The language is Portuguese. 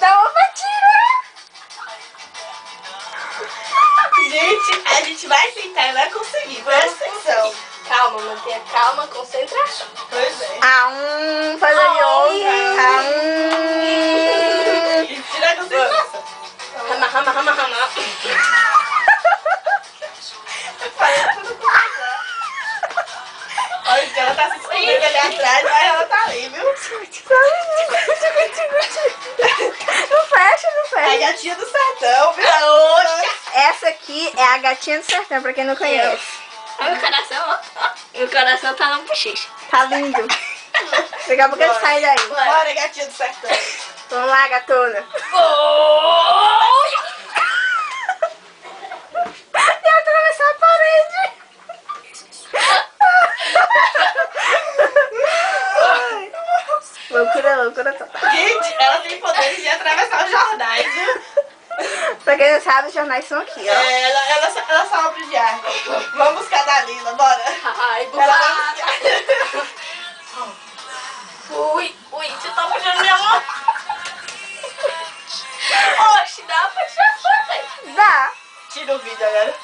dar uma batida. Gente, a gente vai tentar e vai conseguir. Presta atenção. Calma, mantenha calma, concentração. Pois é. Fazer yoga. E tira a concentração. Rama. Faz tudo com você. Olha, ela tá se escondendo ali atrás, mas ela tá ali, viu? Não fecha. A gatinha do sertão, viu? Oxa. Essa aqui é a gatinha do sertão, pra quem não conhece. Olha meu coração, ó. Meu coração tá na bochecha. Tá lindo. Daqui a pouco ele sai daí. Bora, gatinha do sertão. Vamos lá, gatona. E atravessar a parede. Loucura total. Gente, ela tem poderes de atravessar os jornais, viu? Pra quem não sabe, os jornais são aqui, ó. É, ela só abre de ar. Vamos buscar a Dalila, bora. Ai, Ela vai bufada. buscar. Ui, você tá puxando minha mão. Oxe, dá pra tirar foto aí. Dá. Tira o vídeo agora.